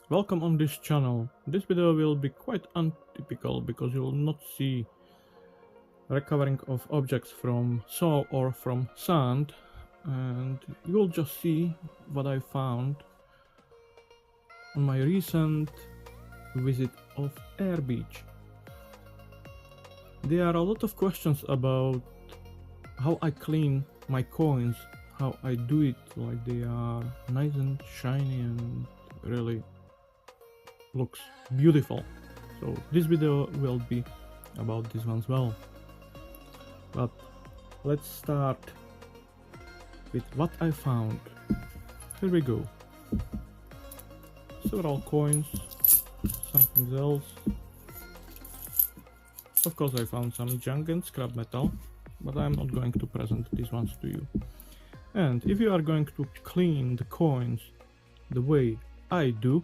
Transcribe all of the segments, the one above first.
Welcome on this channel. This video will be quite untypical because you will not see recovering of objects from soil or from sand, and you will just see what I found on my recent visit of Air Beach. There are a lot of questions about how I clean my coins, how I do it like they are nice and shiny and really looks beautiful. So this video will be about this one as well. But let's start with what I found. Here we go. Several coins, something else. Of course I found some junk and scrap metal, but I'm not going to present these ones to you. And if you are going to clean the coins the way I do,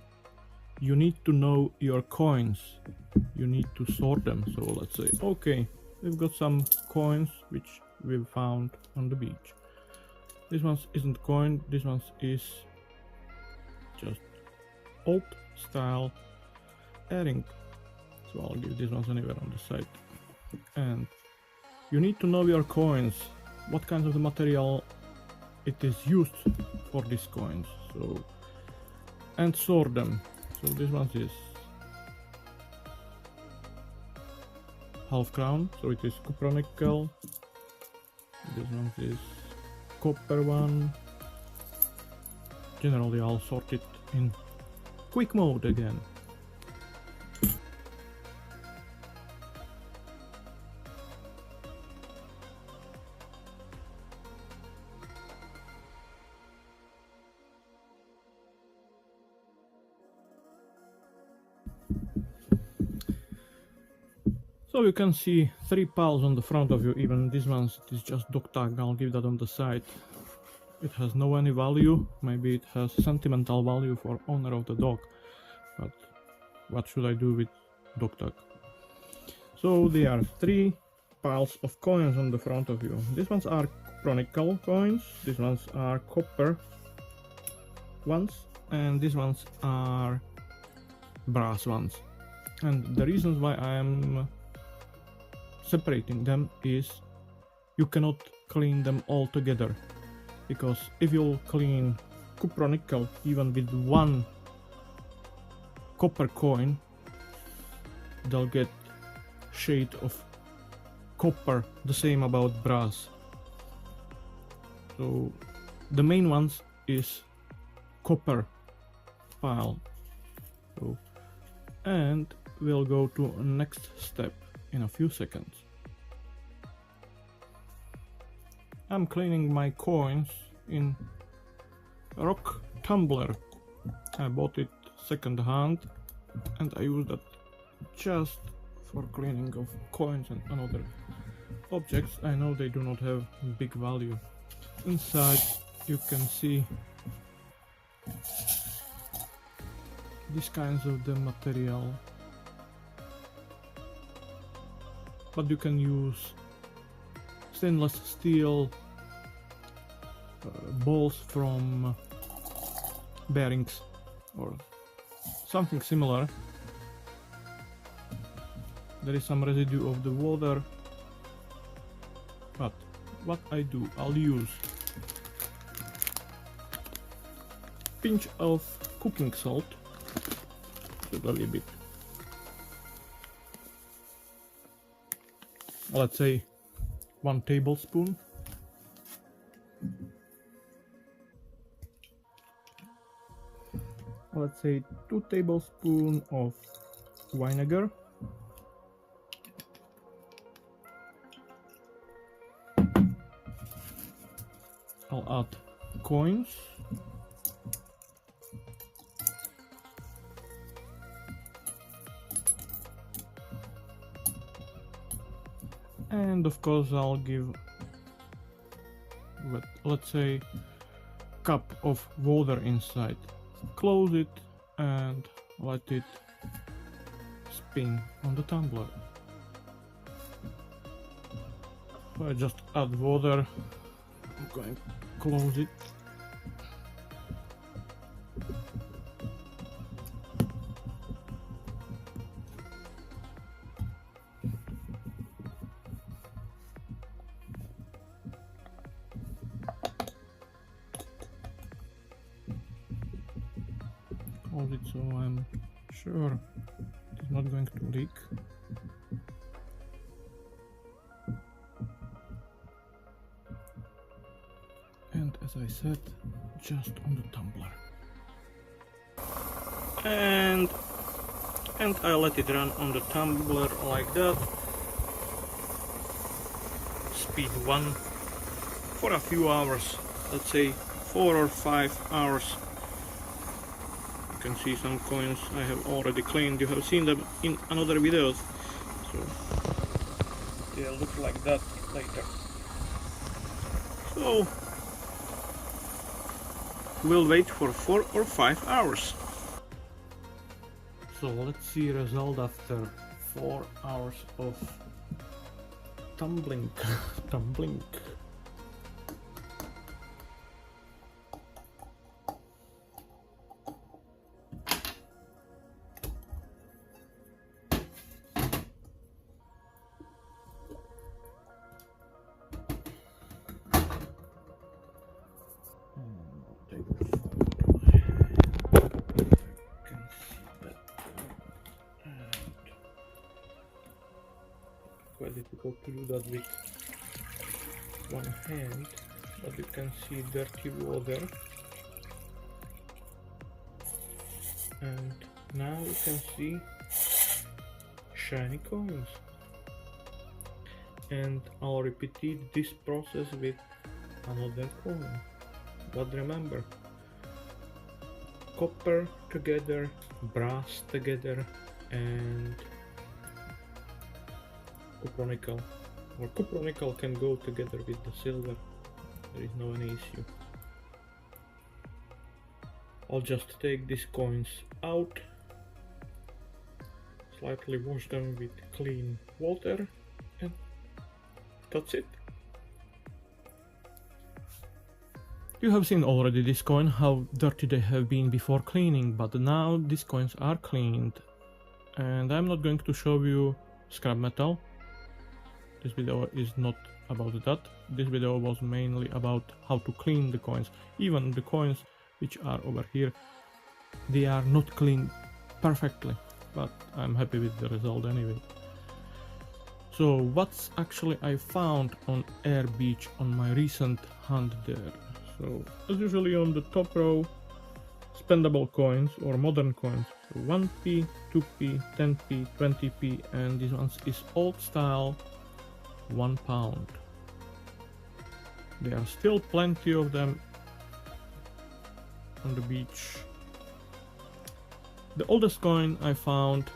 you need to know your coins. You need to sort them. So let's say, okay, we've got some coins which we found on the beach. This one isn't coin, this one is just old style airing. So I'll give this one anywhere on the side. And you need to know your coins, what kind of the material it is used for these coins. So, and sort them. So this one is half crown, so it is cupronickel. This one is copper one. Generally I'll sort it in quick mode again. So you can see 3 piles on the front of you, even this one is just dog tag, I'll give that on the side. It has no any value, maybe it has sentimental value for owner of the dog, but what should I do with dog tag? So there are 3 piles of coins on the front of you. These ones are cupronickel coins, these ones are copper ones, and these ones are brass ones. And the reasons why I am separating them is you cannot clean them all together, because if you'll clean cupronickel even with 1 copper coin, they'll get shade of copper, the same about brass. So the main ones is copper pile. So, and we'll go to next step in a few seconds. I'm cleaning my coins in rock tumbler. I bought it second hand and I use that just for cleaning of coins and other objects. I know they do not have big value. Inside you can see these kinds of the material, but you can use stainless steel balls from bearings or something similar. There is some residue of the water, but what I do, I'll use pinch of cooking salt, a little bit, let's say 1 tablespoon. Let's say 2 tablespoons of vinegar. I'll add coins. And of course I'll give, let's say, cup of water inside. Close it and let it spin on the tumbler. So I just add water, I'm going to close it. close it so I'm sure it's not going to leak. And as I said, just on the tumbler. And I let it run on the tumbler like that. Speed 1 for a few hours, let's say 4 or 5 hours. You can see some coins I have already cleaned. You have seen them in another videos, so they'll look like that later. So we'll wait for 4 or 5 hours. So let's see result after 4 hours of tumbling. tumbling. Quite difficult to do that with one hand, but you can see dirty water, and now you can see shiny coins. And I'll repeat this process with another coin, but remember, copper together, brass together, and cupronickel, or cupronickel can go together with the silver. There is no any issue. I'll just take these coins out, slightly wash them with clean water, and that's it. You have seen already this coin, how dirty they have been before cleaning, but now these coins are cleaned, and I'm not going to show you scrap metal. This video is not about that. This video was mainly about how to clean the coins. Even the coins which are over here, they are not cleaned perfectly, but I'm happy with the result anyway. So what's actually I found on Air Beach on my recent hunt there? So as usually on the top row, spendable coins or modern coins. So 1p, 2p, 10p, 20p, and this one is old style £1. There are still plenty of them on the beach. The oldest coin I found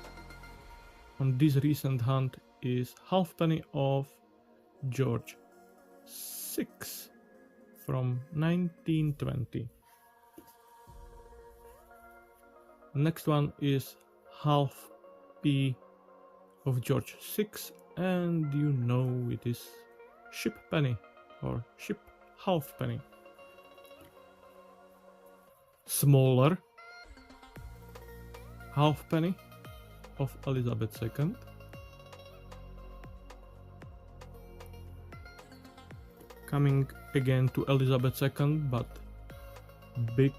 on this recent hunt is halfpenny of George VI from 1920. Next one is half p of George VI, and you know it is ship penny or ship halfpenny. Smaller halfpenny of Elizabeth II. Coming again to Elizabeth II, but big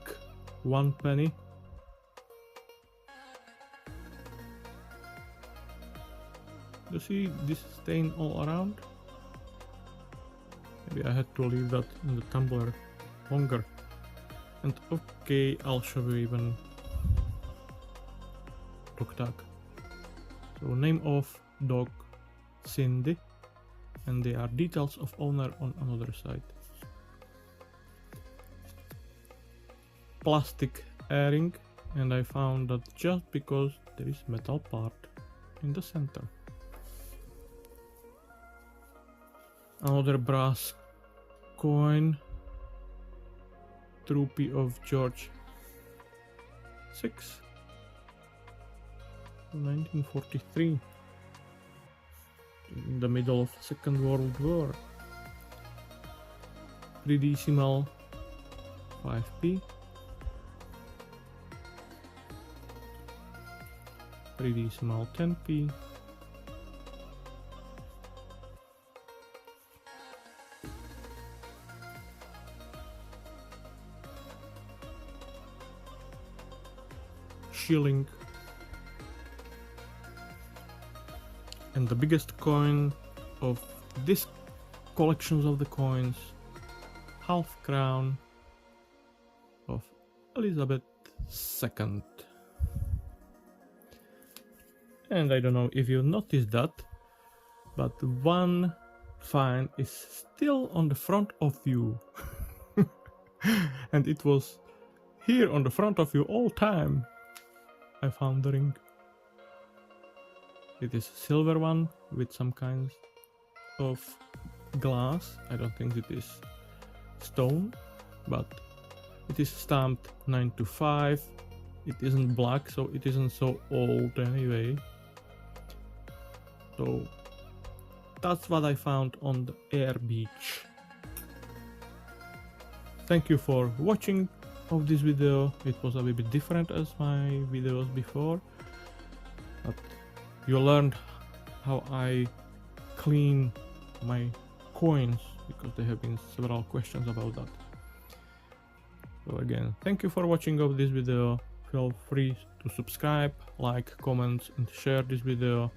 1 penny. You see this stain all around? Maybe I had to leave that in the tumbler longer. And okay, I'll show you even dog tag. So name of dog Cindy, and there are details of owner on another side. Plastic airing, and I found that just because there is metal part in the center. Another brass coin, rupee of George VI, 1943, in the middle of Second World War. 3 decimal 5p, 3 decimal 10p, shilling. And the biggest coin of this collections of the coins, half crown of Elizabeth II. And I don't know if you noticed that, but one find is still on the front of you. And it was here on the front of you all time. I found the ring. It is a silver one with some kinds of glass. I don't think it is stone, but it is stamped 925. It isn't black, so it isn't so old anyway. So that's what I found on the Air Beach. Thank you for watching of this video. It was a little bit different as my videos before, but you learned how I clean my coins, because there have been several questions about that. So again, thank you for watching of this video. Feel free to subscribe, like, comment and share this video.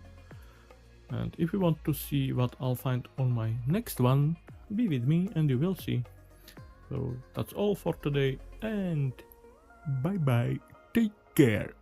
And if you want to see what I'll find on my next one, be with me and you will see. So that's all for today, and bye bye, take care.